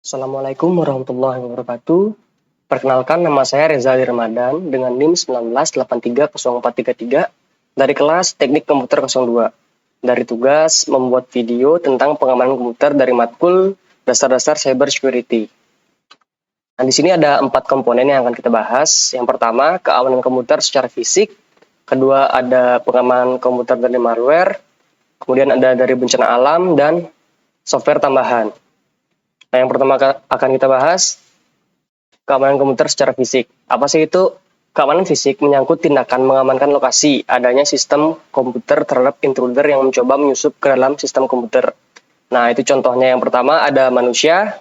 Assalamualaikum warahmatullahi wabarakatuh. Perkenalkan, nama saya Reza Ramadan dengan NIM 19830433 dari kelas Teknik Komputer 02. Dari tugas membuat video tentang pengamanan komputer dari matkul Dasar-dasar Cyber Security. Nah, di sini ada 4 komponen yang akan kita bahas. Yang pertama, keamanan komputer secara fisik. Kedua, ada pengamanan komputer dari malware. Kemudian ada dari bencana alam dan software tambahan. Nah, yang pertama akan kita bahas keamanan komputer secara fisik. Apa sih itu? Keamanan fisik menyangkut tindakan mengamankan lokasi adanya sistem komputer terhadap intruder yang mencoba menyusup ke dalam sistem komputer. Nah, itu contohnya. Yang pertama ada manusia.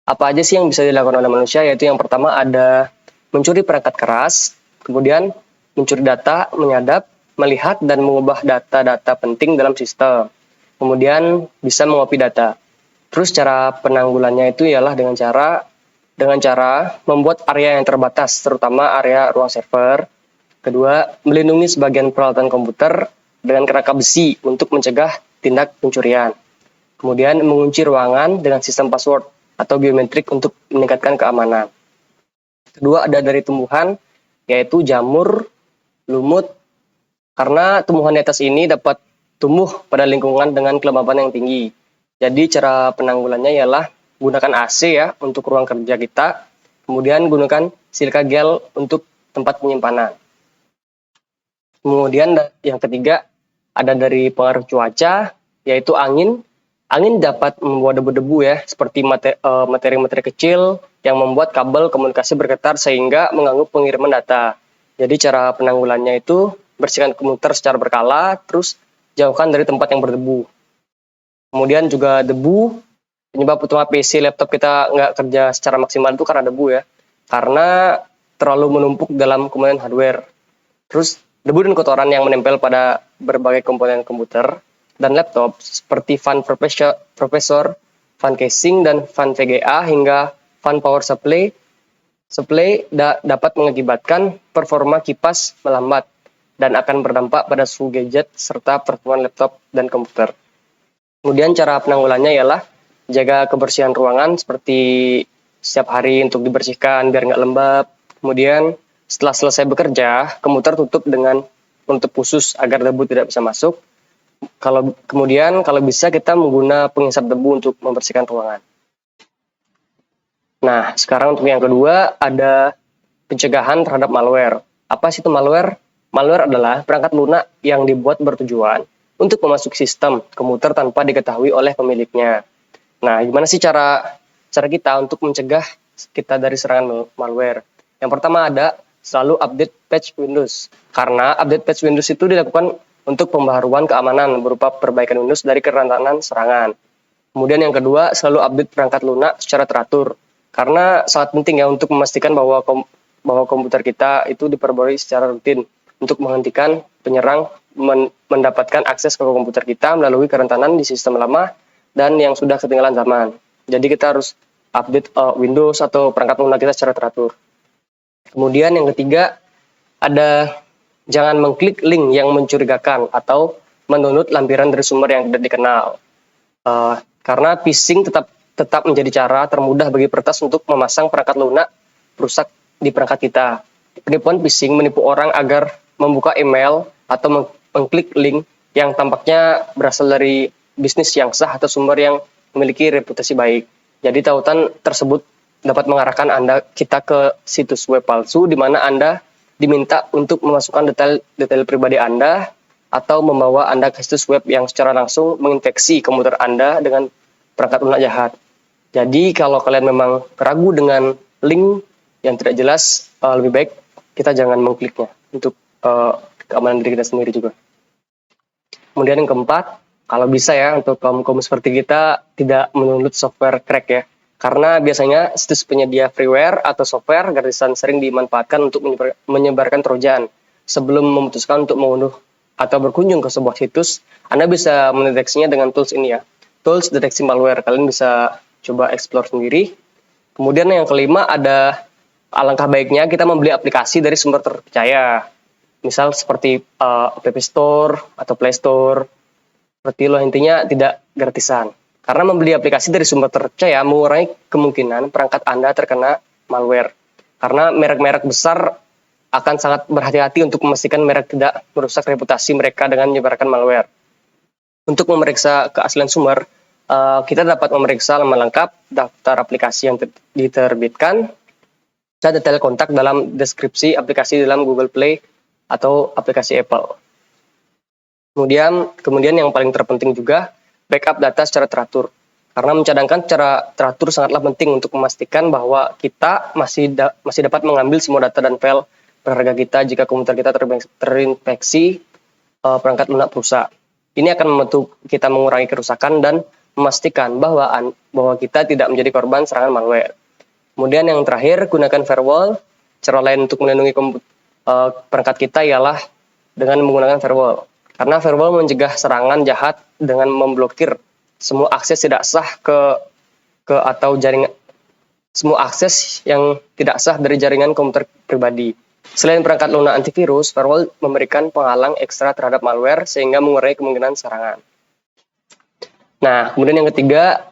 Apa aja sih yang bisa dilakukan oleh manusia? Yaitu yang pertama ada mencuri perangkat keras, kemudian mencuri data, menyadap, melihat, dan mengubah data-data penting dalam sistem. Kemudian bisa mengopi data. Terus cara penanggulannya itu ialah dengan cara membuat area yang terbatas, terutama area ruang server. Kedua, melindungi sebagian peralatan komputer dengan kerangka besi untuk mencegah tindak pencurian. Kemudian mengunci ruangan dengan sistem password atau biometrik untuk meningkatkan keamanan. Kedua, ada dari tumbuhan, yaitu jamur, lumut, karena tumbuhan di atas ini dapat tumbuh pada lingkungan dengan kelembaban yang tinggi. Jadi cara penanggulannya ialah gunakan AC ya untuk ruang kerja kita, kemudian gunakan silika gel untuk tempat penyimpanan. Kemudian yang ketiga ada dari pengaruh cuaca, yaitu angin. Angin dapat membawa debu-debu ya, seperti materi-materi kecil yang membuat kabel komunikasi bergetar sehingga mengganggu pengiriman data. Jadi cara penanggulannya itu bersihkan komputer secara berkala, terus jauhkan dari tempat yang berdebu. Kemudian juga debu, penyebab utama PC laptop kita nggak kerja secara maksimal itu karena debu ya. Karena terlalu menumpuk dalam komponen hardware. Terus debu dan kotoran yang menempel pada berbagai komponen komputer dan laptop seperti fan profesor, fan casing, dan fan VGA hingga fan power supply dapat mengakibatkan performa kipas melambat dan akan berdampak pada suhu gadget serta performa laptop dan komputer. Kemudian cara penanggulannya ialah jaga kebersihan ruangan seperti setiap hari untuk dibersihkan biar nggak lembab. Kemudian setelah selesai bekerja, komputer tutup dengan penutup khusus agar debu tidak bisa masuk. Kalau bisa kita menggunakan penghisap debu untuk membersihkan ruangan. Nah, sekarang untuk yang kedua ada pencegahan terhadap malware. Apa sih itu malware? Malware adalah perangkat lunak yang dibuat bertujuan untuk memasuki sistem komputer tanpa diketahui oleh pemiliknya. Nah, gimana sih cara kita untuk mencegah kita dari serangan malware? Yang pertama ada selalu update patch Windows. Karena update patch Windows itu dilakukan untuk pembaharuan keamanan berupa perbaikan Windows dari kerentanan serangan. Kemudian yang kedua, selalu update perangkat lunak secara teratur. Karena sangat penting ya untuk memastikan bahwa komputer kita itu diperbarui secara rutin untuk menghentikan penyerang mendapatkan akses ke komputer kita melalui kerentanan di sistem lama dan yang sudah ketinggalan zaman. Jadi kita harus update Windows atau perangkat lunak kita secara teratur. Kemudian yang ketiga ada jangan mengklik link yang mencurigakan atau mendownload lampiran dari sumber yang tidak dikenal. Karena phishing tetap menjadi cara termudah bagi peretas untuk memasang perangkat lunak rusak di perangkat kita. Penipuan phishing menipu orang agar membuka email atau mengklik link yang tampaknya berasal dari bisnis yang sah atau sumber yang memiliki reputasi baik. Jadi tautan tersebut dapat mengarahkan kita ke situs web palsu di mana Anda diminta untuk memasukkan detail pribadi Anda atau membawa Anda ke situs web yang secara langsung menginfeksi komputer Anda dengan perangkat lunak jahat. Jadi kalau kalian memang ragu dengan link yang tidak jelas, lebih baik kita jangan mengkliknya untuk keamanan diri kita sendiri juga. Kemudian yang keempat, kalau bisa ya untuk kaum seperti kita tidak mendownload software crack ya. Karena biasanya situs penyedia freeware atau software gratisan sering dimanfaatkan untuk menyebarkan trojan. Sebelum memutuskan untuk mengunduh atau berkunjung ke sebuah situs, Anda bisa mendeteksinya dengan tools ini ya. Tools deteksi malware, kalian bisa coba explore sendiri. Kemudian yang kelima ada alangkah baiknya kita membeli aplikasi dari sumber terpercaya. Misal seperti App Store atau Play Store. Seperti lo intinya tidak gratisan. Karena membeli aplikasi dari sumber terpercaya mengurangi kemungkinan perangkat Anda terkena malware. Karena merek-merek besar akan sangat berhati-hati untuk memastikan merek tidak merusak reputasi mereka dengan menyebarkan malware. Untuk memeriksa keaslian sumber, kita dapat memeriksa nama lengkap, daftar aplikasi yang diterbitkan, dan detail kontak dalam deskripsi aplikasi dalam Google Play atau aplikasi Apple. Kemudian yang paling terpenting juga, backup data secara teratur. Karena mencadangkan secara teratur sangatlah penting untuk memastikan bahwa kita masih dapat mengambil semua data dan file berharga kita jika komputer kita terinfeksi perangkat lunak perusak. Ini akan membantu kita mengurangi kerusakan dan memastikan bahwa kita tidak menjadi korban serangan malware. Kemudian yang terakhir, gunakan firewall. Cara lain untuk melindungi perangkat kita ialah dengan menggunakan firewall. Karena firewall mencegah serangan jahat dengan memblokir semua akses tidak sah atau jaringan, semua akses yang tidak sah dari jaringan komputer pribadi. Selain perangkat lunak antivirus, firewall memberikan penghalang ekstra terhadap malware sehingga mengurangi kemungkinan serangan. Nah, kemudian yang ketiga,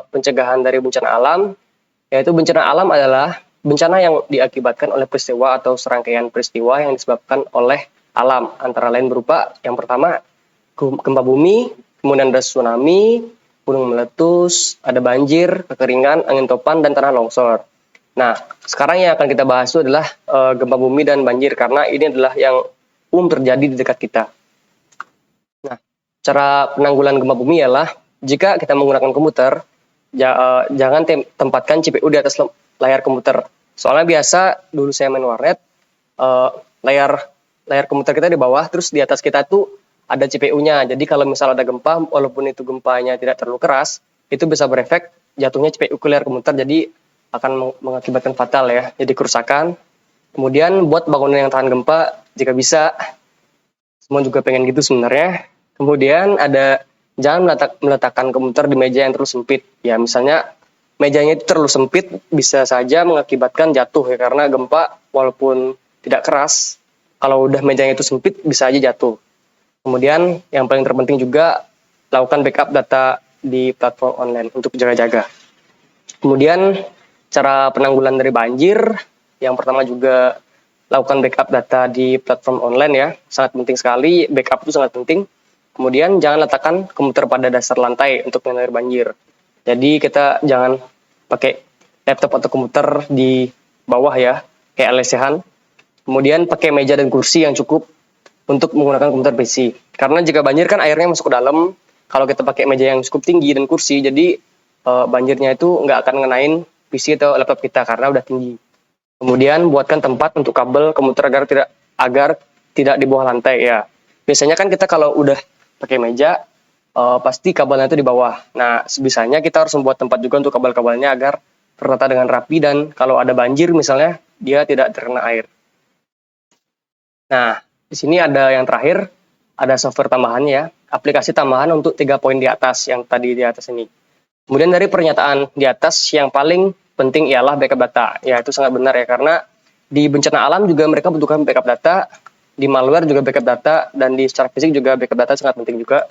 pencegahan dari bencana alam, yaitu bencana alam adalah bencana yang diakibatkan oleh peristiwa atau serangkaian peristiwa yang disebabkan oleh alam, antara lain berupa yang pertama, gempa bumi, kemudian ada tsunami, gunung meletus, ada banjir, kekeringan, angin topan, dan tanah longsor. Nah, sekarang yang akan kita bahas itu adalah gempa bumi dan banjir, karena ini adalah yang umum terjadi di dekat kita. Nah, cara penanggulangan gempa bumi ialah, jika kita menggunakan komputer, jangan tempatkan CPU di atas layar komputer. Soalnya biasa, dulu saya main warnet, layar komputer kita di bawah, terus di atas kita tuh ada CPU-nya. Jadi kalau misal ada gempa, walaupun itu gempanya tidak terlalu keras, itu bisa berefek jatuhnya CPU ke layar komputer, jadi akan mengakibatkan fatal ya, jadi kerusakan. Kemudian buat bangunan yang tahan gempa, jika bisa, semua juga pengen gitu sebenarnya. Kemudian ada, jangan meletakkan komputer di meja yang terlalu sempit. Ya misalnya mejanya itu terlalu sempit, bisa saja mengakibatkan jatuh ya, karena gempa walaupun tidak keras, kalau udah mejanya itu sempit bisa aja jatuh. Kemudian yang paling terpenting juga, lakukan backup data di platform online untuk jaga-jaga. Kemudian cara penanggulangan dari banjir, yang pertama juga lakukan backup data di platform online ya, sangat penting sekali, backup itu sangat penting. Kemudian jangan letakkan komputer pada dasar lantai untuk menghindari banjir. Jadi kita jangan pakai laptop atau komputer di bawah ya, kayak lesehan. Kemudian pakai meja dan kursi yang cukup untuk menggunakan komputer PC. Karena jika banjir kan airnya masuk ke dalam, kalau kita pakai meja yang cukup tinggi dan kursi, jadi banjirnya itu nggak akan ngenain PC atau laptop kita karena udah tinggi. Kemudian buatkan tempat untuk kabel komputer agar tidak di bawah lantai ya. Biasanya kan kita kalau udah pakai meja, pasti kabelnya itu di bawah. Nah, sebisanya kita harus membuat tempat juga untuk kabel-kabelnya agar tertata dengan rapi, dan kalau ada banjir misalnya, dia tidak terkena air. Nah, di sini ada yang terakhir, ada software tambahan ya, aplikasi tambahan untuk 3 poin di atas, yang tadi di atas ini. Kemudian dari pernyataan di atas, yang paling penting ialah backup data. Ya, itu sangat benar ya, karena di bencana alam juga mereka butuhkan backup data, di malware juga backup data, dan di secara fisik juga backup data sangat penting juga.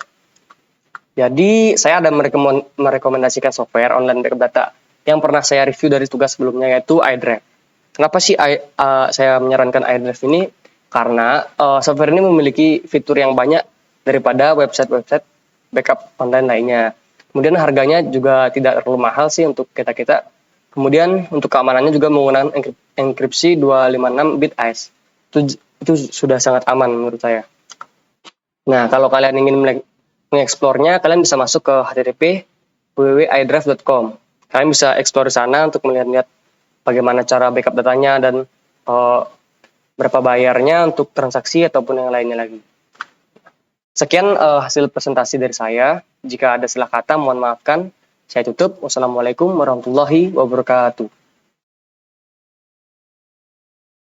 Jadi, saya ada merekomendasikan software online backup data yang pernah saya review dari tugas sebelumnya, yaitu iDrive. Kenapa sih saya menyarankan iDrive ini? Karena software ini memiliki fitur yang banyak daripada website-website backup online lainnya. Kemudian harganya juga tidak terlalu mahal sih untuk kita-kita. Kemudian untuk keamanannya juga menggunakan enkripsi 256 bit AES. Itu sudah sangat aman menurut saya. Nah, kalau kalian ingin mengeksplornya, kalian bisa masuk ke http://www.idrive.com. Kalian bisa eksplor di sana untuk melihat bagaimana cara backup datanya dan berapa bayarnya untuk transaksi ataupun yang lainnya lagi. Sekian hasil presentasi dari saya. Jika ada salah kata, mohon maafkan. Saya tutup. Wassalamualaikum warahmatullahi wabarakatuh.